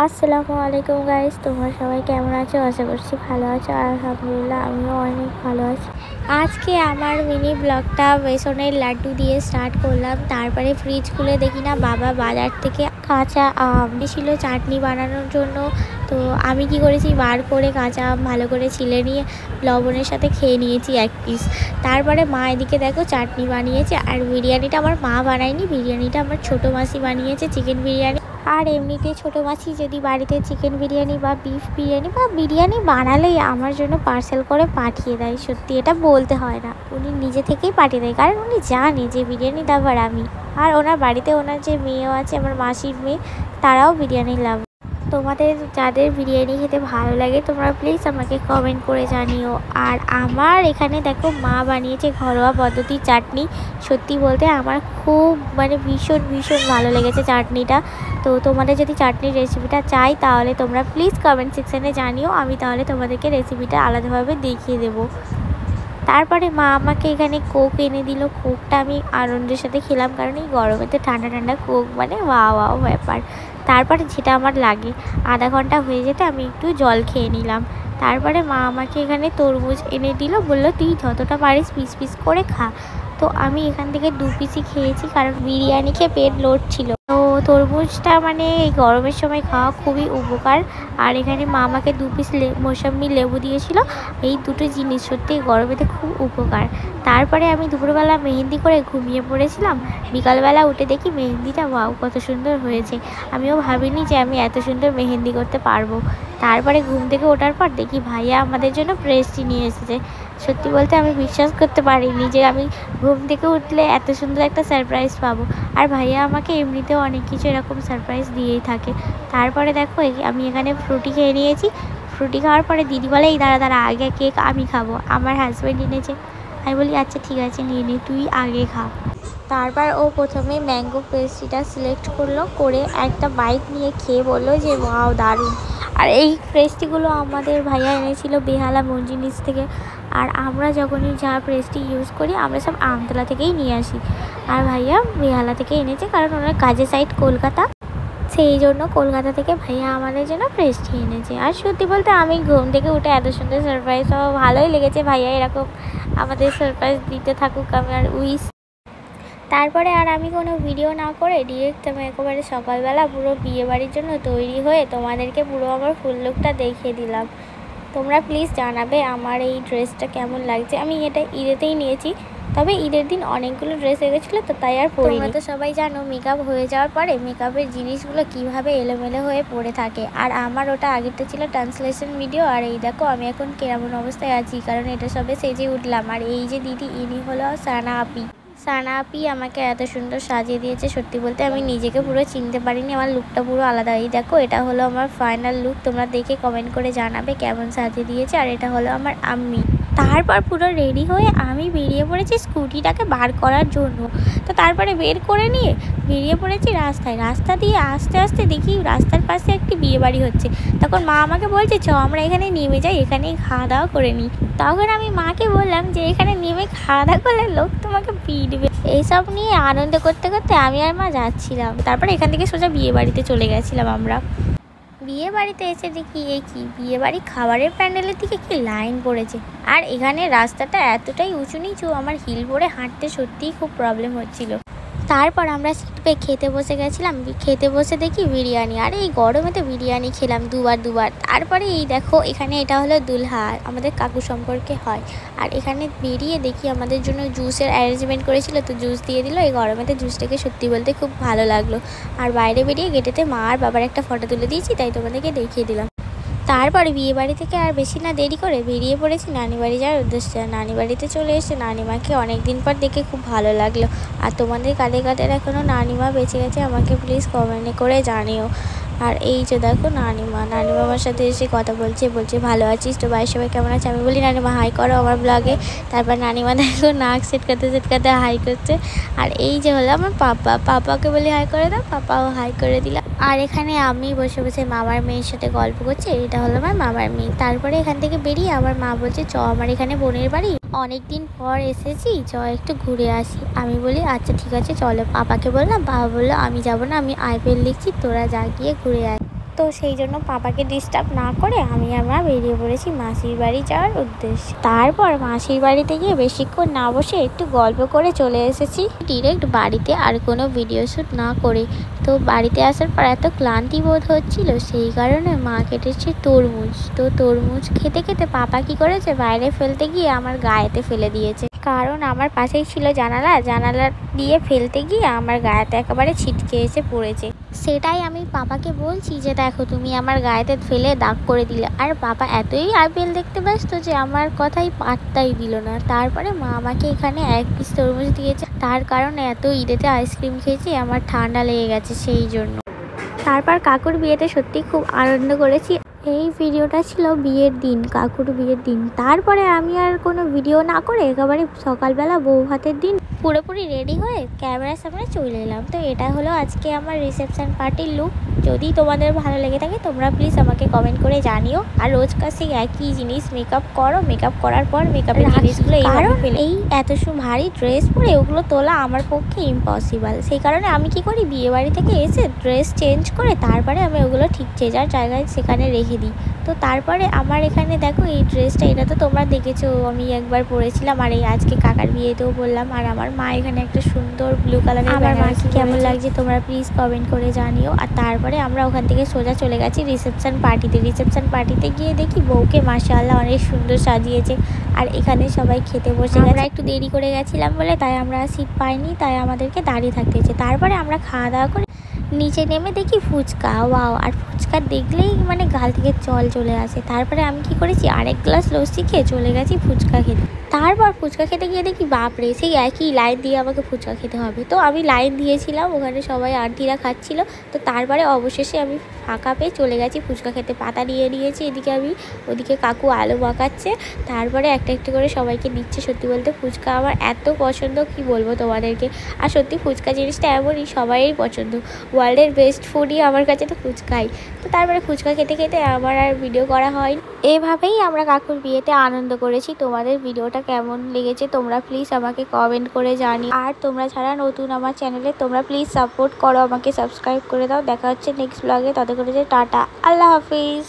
আসসালামু আলাইকুম গাইস, তোমরা সবাই কেমন আছো? আশা করছি ভালো আছো। আর আলহামদুলিল্লাহ আমিও অনেক ভালো আছি। আজকে আমার মিনি ব্লগটা বেসনের লাড্ডু দিয়ে স্টার্ট করলাম। তারপরে ফ্রিজ খুলে দেখি না বাবা বাজার থেকে কাঁচা আম ছিল চাটনি বানানোর জন্য। তো আমি কি করেছি, বার করে কাঁচা আম ভালো করে ছিলে নিয়ে লবণের সাথে খেয়ে নিয়েছি এক পিস। তারপরে মা এদিকে দেখো চাটনি বানিয়েছে। আর বিরিয়ানিটা আমার মা বানায়নি, বিরিয়ানিটা আমার ছোটো মাসি বানিয়েছে, চিকেন বিরিয়ানি। আর এমনিতে ছোটো মাসি যদি বাড়িতে চিকেন বিরিয়ানি বা বিফ বিরিয়ানি বা বিরিয়ানি বানালেই আমার জন্য পার্সেল করে পাঠিয়ে দেয়। সত্যি এটা বলতে হয় না, উনি নিজে থেকেই পাঠিয়ে দেয়, কারণ উনি জানে যে বিরিয়ানি লাভার আমি। আর ওনার বাড়িতে ওনার যে মেয়েও আছে, আমার মাসির মেয়ে, তারাও বিরিয়ানি লাভার। তোমাদের যাদের বিরিয়ানি খেতে ভালো লাগে তোমরা প্লিজ আমাকে কমেন্ট করে জানিও। আর আমার এখানে দেখো মা বানিয়েছে ঘরোয়া পদ্ধতির চাটনি। সত্যি বলতে আমার খুব ভীষণ ভীষণ ভালো লেগেছে চাটনিটা। তো তোমাদের যদি চাটনির রেসিপিটা চাই তাহলে তোমরা প্লিজ কমেন্ট সেকশানে জানিও, আমি তাহলে তোমাদেরকে রেসিপিটা আলাদাভাবে দেখিয়ে দেবো। তারপরে মা আমাকে এখানে কোক এনে দিল। কোকটা আমি আনন্দের সাথে খেলাম, কারণ এই গরমেতে ঠান্ডা ঠান্ডা কোক ওয়াও ব্যাপার। তারপরে যেটা আমার লাগে, আধা ঘন্টা হয়ে যেতে আমি একটু জল খেয়ে নিলাম। তারপরে মা আমাকে এখানে তরমুজ এনে দিল, বললো তুই যতটা পারিস পিস পিস করে খা। তো আমি এখান থেকে 2 পিসই খেয়েছি, কারণ বিরিয়ানি খেয়ে পেট লোড ছিল। তো তরমুজটা এই গরমের সময় খাওয়া খুবই উপকার। আর এখানে মা আমাকে 2 পিস মৌসুমি লেবু দিয়েছিল। এই দুটো জিনিস সত্যি গরমেতে খুব উপকার। তারপরে আমি দুপুরবেলা মেহেন্দি করে ঘুমিয়ে পড়েছিলাম। বিকালবেলা উঠে দেখি মেহেন্দিটা ওয়াও কত সুন্দর হয়েছে। আমিও ভাবিনি যে আমি এত সুন্দর মেহেন্দি করতে পারবো। তারপরে ঘুম থেকে ওঠার পর দেখি ভাইয়া আমাদের জন্য প্রেস্টি নিয়ে এসেছে। সত্যি বলতে আমি বিশ্বাস করতে পারিনি যে আমি ঘুম থেকে উঠলে এত সুন্দর একটা সারপ্রাইজ পাবো। আর ভাইয়া আমাকে এমনিতেও অনেক কিছু এরকম সারপ্রাইজ দিয়েই থাকে। তারপরে দেখো আমি এখানে ফ্রুটি খেয়ে নিয়েছি। ফ্রুটি খাওয়ার পরে দিদি বলে এই দাঁড়া আগে কেক আমি খাবো। আমার হাজব্যান্ড এনেছে। আমি বলি আচ্ছা ঠিক আছে নিয়ে নে, তুই আগে খা। তারপর ও প্রথমে ম্যাঙ্গো পেস্ট্রিটা সিলেক্ট করলো, করে একটা বাইট নিয়ে খেয়ে বললো যে ওয়াও দারুণ। আর এই পেস্ট্রিগুলো আমাদের ভাইয়া এনেছিল বেহালা মঞ্জিনিস থেকে। আর আমরা যখনই যা পেস্ট্রি ইউজ করি আমরা সব আমতলা থেকেই নিয়ে আসি। আর ভাইয়া বেহালা থেকে এনেছে, কারণ ওনার কাজের সাইড কলকাতা, সেই জন্য কলকাতা থেকে ভাইয়া আমাদের জন্য পেস্ট্রি এনেছে। আর সত্যি বলতে আমি ঘুম থেকে উঠে এত সুন্দর সারপ্রাইজ পাবো ভালোই লেগেছে। ভাইয়া এরকম আমাদের সারপ্রাইজ দিতে থাকুক, আমি আর উইশ। তারপরে আর আমি কোনো ভিডিও না করে ডিরেক্ট আমি একেবারে সকালবেলা পুরো বিয়েবাড়ির জন্য তৈরি হয়ে তোমাদেরকে পুরো আমার ফুল লুকটা দেখিয়ে দিলাম। তোমরা প্লিজ জানাবে আমার এই ড্রেসটা কেমন লাগছে। আমি এটা ঈদেতেই নিয়েছি, তবে ঈদের দিন অনেকগুলো ড্রেস হয়ে গেছিলো, তো তাই আর পরিনি। তোমরা তো সবাই জানো মেকআপ হয়ে যাওয়ার পরে মেকআপের জিনিসগুলো কিভাবে এলোমেলো হয়ে পড়ে থাকে। আর আমার ওটা আগেরটা ছিল ট্রান্সলেশন ভিডিও। আর এই দেখো আমি এখন কেমন অবস্থায় আছি, কারণ এটা সবে সেজে উঠলাম। আর এই যে দিদি, ইনি হলো সানা আপি আমাকে এত সুন্দর সাজিয়ে দিয়েছে। সত্যি বলতে আমি নিজেকে পুরো চিনতে পারিনি, আমার লুকটা পুরো আলাদা। এই দেখো এটা হলো আমার ফাইনাল লুক, তোমরা দেখে কমেন্ট করে জানাবে কেমন সাজিয়ে দিয়েছে। আর এটা হলো আমার আম্মি। তারপর পুরো রেডি হয়ে আমি বেরিয়ে পড়েছি স্কুটিটাকে বার করার জন্য। তো তারপরে বের করে নিয়ে বেরিয়ে পড়েছি রাস্তায়। রাস্তা দিয়ে আস্তে আস্তে দেখি রাস্তার পাশে একটি বিয়েবাড়ি হচ্ছে। তখন মা আমাকে বলছে চ আমরা এখানে নেমে যাই, এখানেই খাওয়া দাওয়া করে নিই। তখন আমি মাকে বললাম যে এখানে নেমে খাওয়া দাওয়া করলে লোক তোমাকে পিটবে। এইসব নিয়ে আনন্দ করতে করতে আমি আর মা যাচ্ছিলাম। তারপরে এখান থেকে সোজা বিয়েবাড়িতে চলে গেছিলাম আমরা। বিয়ে বাড়িতে এসে দেখি কি বিয়ে বাড়ি খাবারের প্যান্ডেলের দিকে কি লাইন পড়েছে। আর এখানে রাস্তাটা এতটাই উঁচু নিচু, আমার হিল পরে হাঁটতে সত্যিই খুব প্রবলেম হচ্ছিল। তারপর আমরা সিট পেয়ে খেতে বসে গেছিলাম। খেতে বসে দেখি বিরিয়ানি। আর এই গরমেতে বিরিয়ানি খেলাম দুবার। তারপরে এই দেখো এখানে এটা হলো দুলহা, আমাদের কাকু সম্পর্কে হয়। আর এখানে বেরিয়ে দেখি আমাদের জন্য জুসের অ্যারেঞ্জমেন্ট করেছিল, তো জুস দিয়ে দিল। এই গরমেতে জুসটাকে সত্যি বলতে খুব ভালো লাগলো। আর বাইরে বেরিয়ে গেটেতে মা আর বাবার একটা ফটো তুলে দিয়েছি, তাই তোমাদেরকে দেখিয়ে দিলাম। তারপরে বিয়েবাড়ি থেকে আর বেশি না দেরি করে বেরিয়ে পড়েছি নানি বাড়ি যাওয়ার উদ্দেশ্যে। নানি বাড়িতে চলে এসে নানিমাকে অনেক দিন পর দেখে খুব ভালো লাগলো। আর তোমাদের কাদের এখনও নানিমা বেঁচে গেছে আমাকে প্লিজ কমেন্টে করে জানিও। আর এই যে দেখো নানিমা আমার সাথে এসে কথা বলছে ভালো আছিস তো, ভাই সবাই কেমন আছে। আমি বলি নানিমা হাই করো আমার ব্লগে। তারপর নানিমা দেখো নাক সেটকাতে হাই করছে। আর এই যে হলো আমার পাপাকে বলি হাই করে দাও, পাপাও হাই করে দিলাম। আর এখানে আমি বসে বসে মামার মেয়ের সাথে গল্প করছি, এটা হলো আমার মামার মেয়ে। তারপরে এখান থেকে বেরিয়ে আমার মা বলছে চ আমার এখানে বোনের বাড়ি, অনেক দিন পর এসেছি, চ একটু ঘুরে আসি। আমি বলি আচ্ছা ঠিক আছে চলো। পাপাকে বললাম, বাবা বললো আমি যাবো না, আমি আইপিএল লিখছি, তোরা যা গিয়ে ঘুরে আয়। তো সেই জন্য পাপাকে ডিস্টার্ব না করে আমরা বেরিয়ে পড়েছি মাসির বাড়ি যাওয়ার উদ্দেশ্যে। তারপর মাসির বাড়িতে গিয়ে বেশিক্ষণ না বসে একটু গল্প করে চলে এসেছি ডিরেক্ট বাড়িতে, আর কোনো ভিডিও শ্যুট না করে। তো বাড়িতে আসার পর এত ক্লান্তি বোধ হচ্ছিল, সেই কারণে মা কেটেছে তরমুজ। তো তরমুজ খেতে খেতে পাপা কি করেছে, বাইরে ফেলতে গিয়ে আমার গায়েতে ফেলে দিয়েছে। কারণ আমার পাশেই ছিল জানালা দিয়ে ফেলতে গিয়ে আমার গায়েতে একেবারে ছিটকে এসে পড়েছে। সেটাই আমি পাপাকে বলছি যে দেখো তুমি আমার গায়েতে ফেলে দাগ করে দিলে। আর পাপা এতই আইপিএল দেখতে ব্যস্ত যে আমার কথাই পাত্তাই দিল না। তারপরে মা আমাকে এখানে 1 পিস তরমুজ দিয়েছে, তার কারণে এত ঈদেতে আইসক্রিম খেয়েছি আমার ঠান্ডা লেগে গেছে সেই জন্য। তারপর কাকুর বিয়েতে সত্যি খুব আনন্দ করেছি। এই ভিডিওটা ছিল বিয়ের দিন, কাকুর বিয়ের দিন। তারপরে আমি আর কোনো ভিডিও না করে একেবারে সকালবেলা বউ ভাতের দিন পুরোপুরি রেডি হয়ে ক্যামেরার সামনে চলে এলাম। তো এটা হলো আজকে আমার রিসেপশন পার্টির লুক। যদি তোমাদের ভালো লেগে থাকে তোমরা প্লিজ আমাকে কমেন্ট করে জানিও। আর রোজকার সেই একই জিনিস, মেকআপ করো, মেকআপ করার পর মেকআপের জিনিসগুলো এই এত ভারী ড্রেস পরে ওগুলো তোলা আমার পক্ষে ইম্পসিবল। সেই কারণে আমি কি করি, বিয়ে বাড়ি থেকে এসে ড্রেস চেঞ্জ করে তারপরে আমি ওগুলো ঠিক যে যার জায়গায় সেখানে রেখে দিই। তো তারপরে আমার এখানে দেখো এই ড্রেসটা, এটা তো তোমরা দেখেছো আমি একবার পরেছিলাম, আর এই আজকে কাকার বিয়েতেও বললাম। আর আমার মা এখানে একটা সুন্দর ব্লু কালারের, আমার মাকে কেমন লাগছে তোমরা প্লিজ কমেন্ট করে জানিও। আর তারপরে আমরা ওখান থেকে সোজা চলে গেছি রিসেপশন পার্টিতে গিয়ে দেখি বউকে মাশাআল্লাহ অনেক সুন্দর সাজিয়েছে। আর এখানে সবাই খেতে বসে গেছে। আমরা একটু দেরি করে গেছিলাম বলে তাই আমরা সিট পাইনি, তাই আমাদেরকে দাঁড়িয়ে থাকতে হয়েছে। তারপরে আমরা খাওয়া দাওয়া করে নিচে নেমে দেখি ফুচকা, ওয়াও! আর ফুচকা দেখলেই মানে গাল থেকে জল চলে আসে। তারপরে আমি কি করেছি, আরেক গ্লাস লস্যি খেয়ে চলে গেছি ফুচকা খেতে। তারপর ফুচকা খেতে গিয়ে দেখি বাপরে, সেই একই লাইন দিয়ে আমাকে ফুচকা খেতে হবে। তো আমি লাইন দিয়েছিলাম, ওখানে সবাই আন্টিরা খাচ্ছিল। তো তারপরে অবশেষে আমি ফাঁকা পেয়ে চলে গেছি ফুচকা খেতে। পাতা নিয়ে নিয়েছি এদিকে আমি, ওদিকে কাকু আলু মাখাচ্ছে। তারপরে একটা একটা করে সবাইকে দিচ্ছে। সত্যি বলতে ফুচকা আমার এত পছন্দ, কি বলবো তোমাদেরকে। আর সত্যি ফুচকা জিনিসটা এমনই, সবারই পছন্দ। ওয়ার্ল্ডের বেস্ট ফুডই আমার কাছে তো ফুচকাই। তো তারপরে ফুচকা খেতে খেতে আমার আর ভিডিও করা হয়। এভাবেই আমরা কাকুর বিয়েতে আনন্দ করেছি। তোমাদের ভিডিওটা কেমন লেগেছে তোমরা প্লিজ আমাকে কমেন্ট করে জানিও। আর তোমরা যারা নতুন আমার চ্যানেলে, তোমরা প্লিজ সাপোর্ট করো, আমাকে সাবস্ক্রাইব করে দাও। দেখা হচ্ছে নেক্সট ব্লগে, ততক্ষণে টাটা, আল্লাহ হাফিজ।